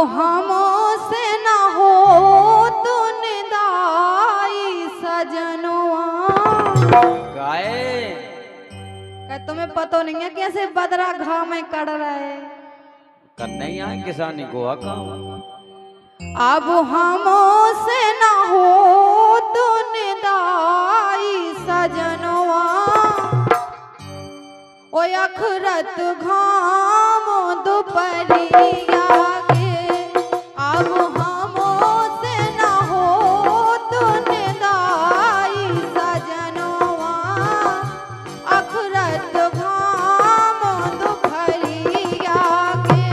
हमसे न हो तो निदाई सजनवा। गाए तुम्हें पता नहीं है कैसे बदरा घाव में कड़ रहा है। करने ही आए किसानी को काम। अब हमसे न हो तो निदाई सजनवा। ओ अखरत घाम दोपहरिया के। अब हमसे न हो तो निदाई सजनवा। अखरत घाम दोपहरिया के।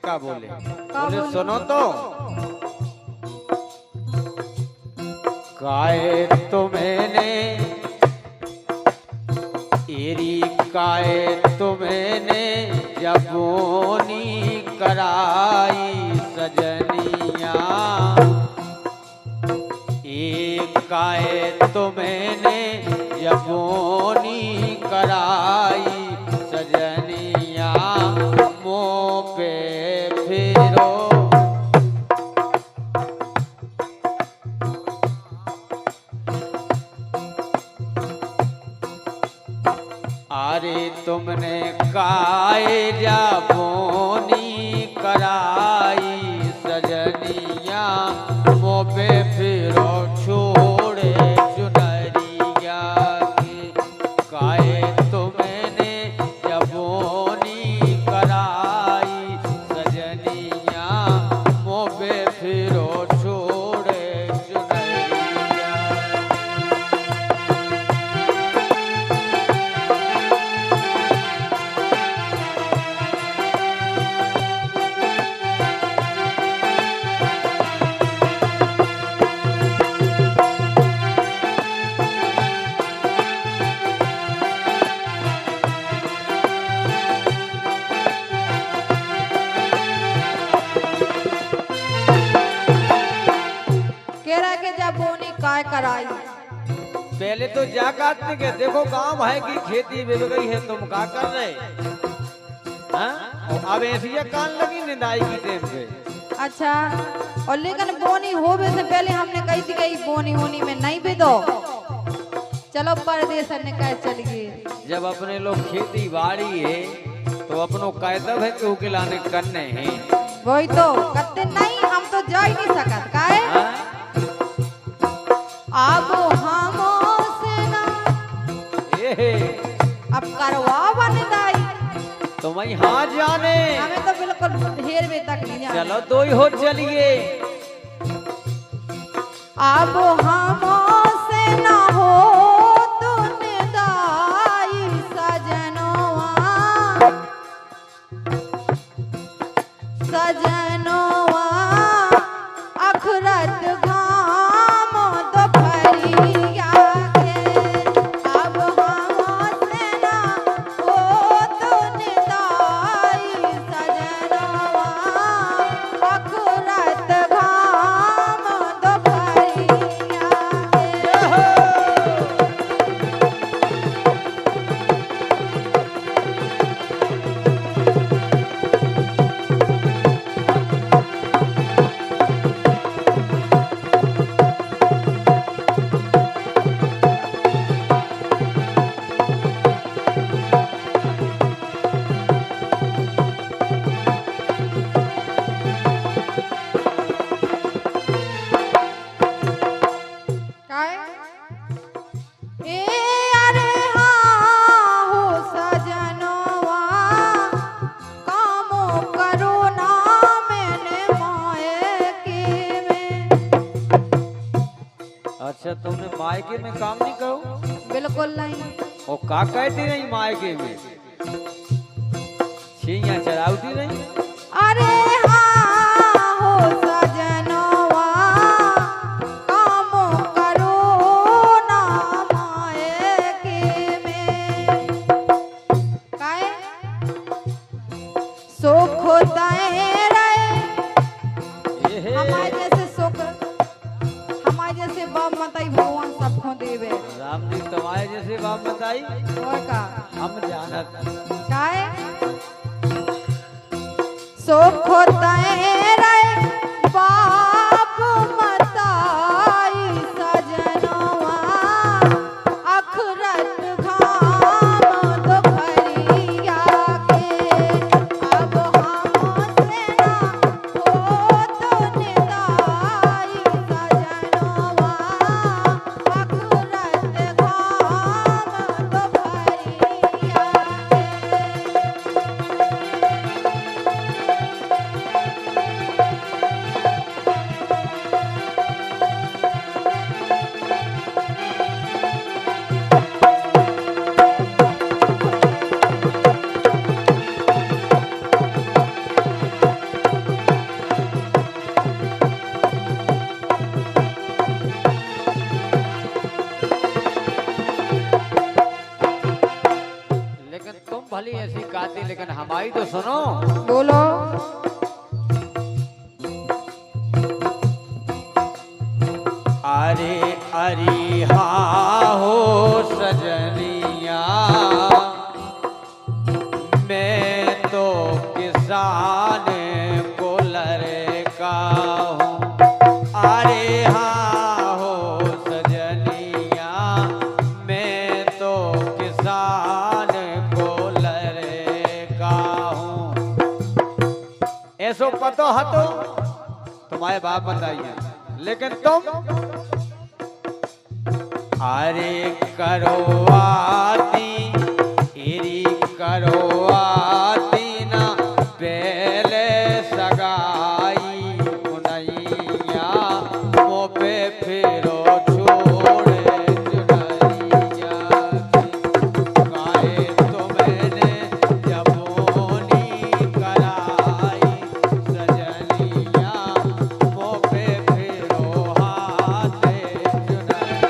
का बोले बोले सुनो तो काए तो मैंने एरी काए तो मैंने जबोनी कराई सजनिया। एक काए तो मैंने जबोनी कराई सजनिया। मुँह पे फिरो अरे तुमने काए जाबोनी कराई सजनिया। मुँह पे फिरो छोड़े चुनरिया की। काए तुमने जाबोनी कराई सजनिया। मुँह पे फिरो छोड़े चुनरिया। काय कराई पहले तो जा काटने के देखो गांव है कि खेती बिक गई है तुम क्या कर रहे। हाँ? अब ऐसी कान लगी निदाई की टेम पे। अच्छा और लेकिन बोनी होवे से पहले हमने कही थी कि बोनी होनी में नहीं भी दो। चलो परदेश ने कह चल गए। जब अपने लोग खेती बाड़ी है तो अपनों कायदब है कि उकिलाने करने हैं। वही तो करते नहीं हम तो जा ही नहीं सकत काहे। अब हमसे ना अब करवा बंदाई तो मैं हाँ जाने हमें तो बिल्कुल ढेर में तक नहीं जाने। चलो दो ही हो चलिए। अब हमसे ना हो तो निदाई सजनवा। सजनवा अखरत घाम दोपहरिया के। अब हमसे ना हो तो निदाई सजनवा। अखरत घाम दोपहरिया के। अच्छा तुमने मायके में काम नहीं करो? बिल्कुल नहीं। और का कहती नहीं मायके में? छिया चराउती नहीं? अरे हाँ हो सजनवा काम करो ना मायके में। काहे सुख तय हमारे जैसे सुख हमारे जैसे बाप माताई भगवान सबको देवे। राम जी तुम्हारे जैसे बाप बताई और का हम जानत। काहे सुख तय बाप माताई सजनवा अखरत घाम दोपहरिया के। अब हमसे ना हो तो निदाई सजनवा अखरत घाम दोपहरिया लेकिन तुम भली ऐसी गाती, लेकिन हमारी तो सुनो। बोलो। अरे अरे हाँ हो सजनिया मैं तो किसान को लड़का हूँ। अरे हाँ हो सजनिया मैं तो किसान को लड़का हूँ। ऐसो पतो हतो तुम्हारे बाप बताइए, लेकिन तुम अरे करो आती इरी करो आती ना पहले सगाई उनैया मुँह पे फिरो छोड़े चुनैया गाए तुमने जबोनी कराई सजनिया मुँह पे फिरो हाथे चुनैया।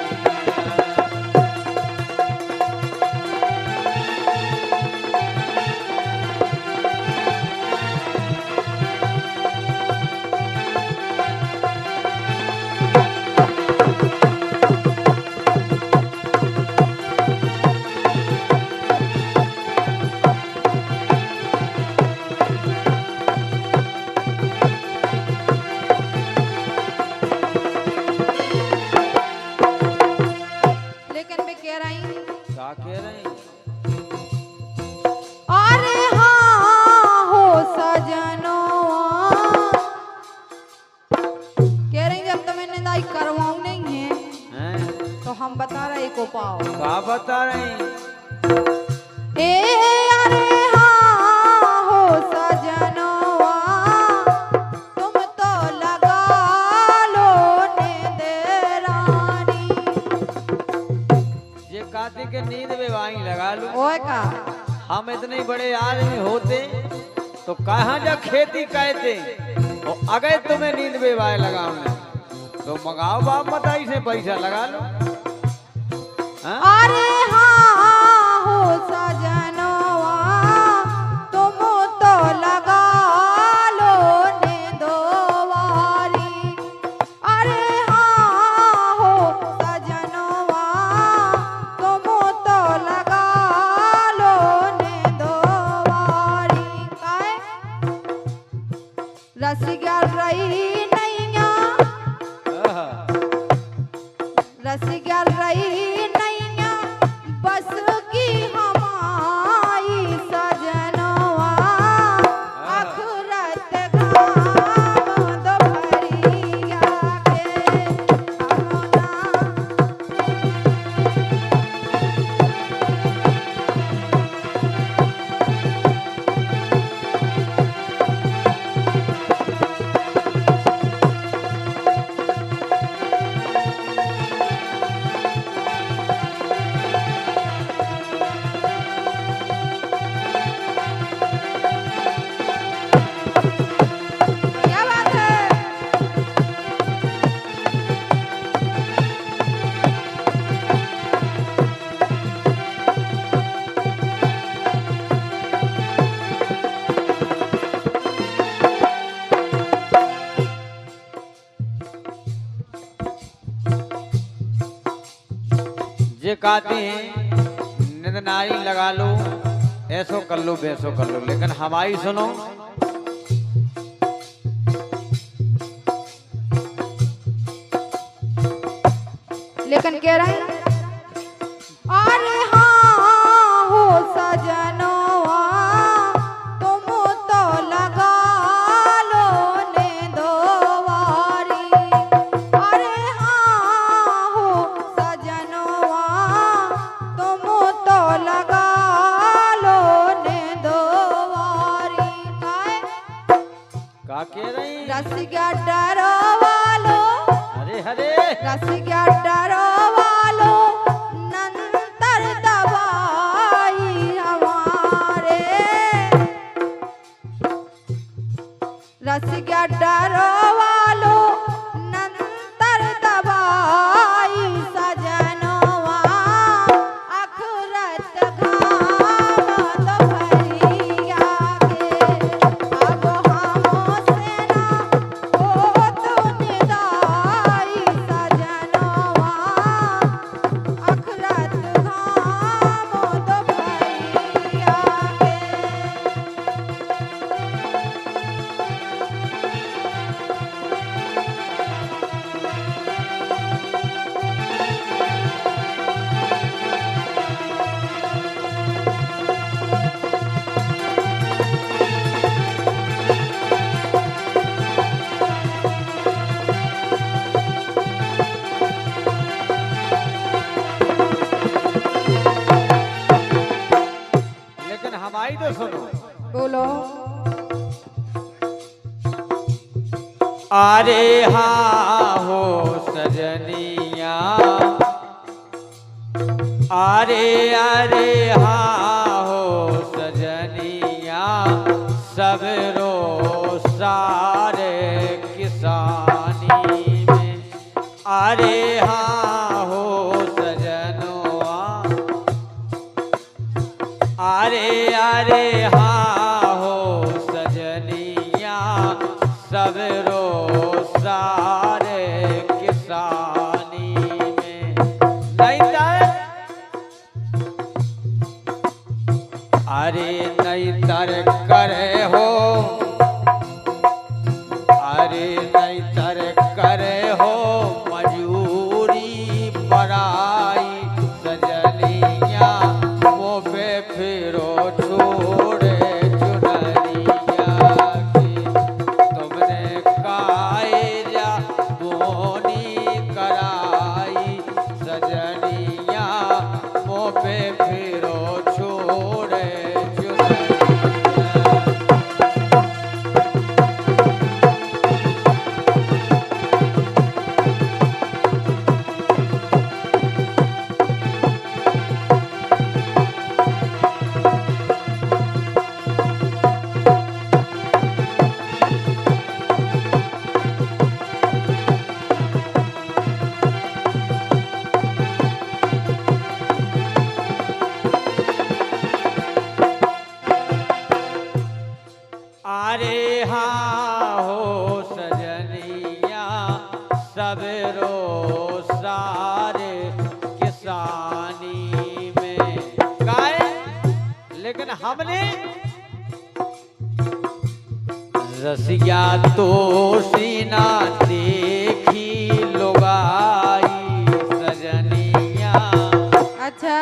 लेकिन मैं कह रही क्या कह रहे हैं? अरे हाँ हो सजनवा कह रही जब तुम्हें निदाई करवाऊ नहीं है हैं? तो हम बता रहे को पाओ। क्या बता रहे हैं? ए अरे हाँ हो सजनवा तुम तो लगा लो नेदरानी। ये कहते कि नींद में वाई लगा लूं। ओए का हम इतने बड़े आदमी होते तो कहाँ जा खेती कहते, और अगर तुम्हें नींद में वाई लगाऊं तो मंगाओ बाप बताई से पैसा लगा लो। हाँ? अरे हाँ हो सजनवा तुम तो लगा लो नेदवारी। अरे हाँ हो सजनवा तुम तो लगा लो नेदवारी। काहे रसिया रही नैया आहा। रसिया रही नैया बस कहते हैं निंद नारी लगा लो, ऐसो कर लो वैसो कर लो, लेकिन हमारी सुनो। लेकिन कह रहे हैं अरे हाँ हो सजनवा तुम तो लगा लो ने दोवारी। अरे हाँ हो सजनवा तुम तो लगा लो ने दोवारी। का कह रही? रसिया डरवा लो, अरे हरे रसिया डरवा लो नंतर दवाई हमारे। रसिया डरवा लो नंतर दवाई सजनवा अखरत घाम दोपहरिया के। अब हमसे ना हो तो निदाई सजनवा अखरत घाम दोपहरिया के। लेकिन हमारी तो सुनो। बोलो। अरे हाँ हो सजनिया, अरे अरे हाँ हो सजनिया, सब रो सारे किसानी में। अरे हाँ हो सजनवा, अरे अरे हाँ हो सजनिया, सब रो सारे किसानी में। नहीं तर अरे नहीं तर करे हो, अरे नहीं तर करे हो मजूरी बड़ाई सजनिया, वो पे फिरो छोड़े चुनरिया की। तुमने कायरा बोनी कराई सजनिया, वो पे फिरो छोड़े चुनरिया। अरे हाँ हो सजनिया, सब रो सारे किसानी में। गाए लेकिन हमने रसिया तो सीना देखी लुगाई सजनिया। अच्छा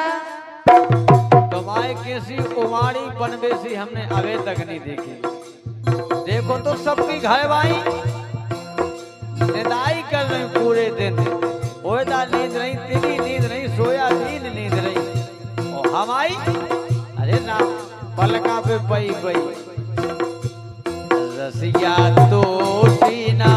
तुम्हारे किसी उमाड़ी बनबेसी हमने अभी तक नहीं देखी। देखो तो सबकी घर भाई निदाई कर रहे पूरे दिन, होता नींद नहीं, तेरी नींद नहीं, सोया नींद नहीं। और हमारी अरे ना पलका पे पई पई। रसिया तो सीना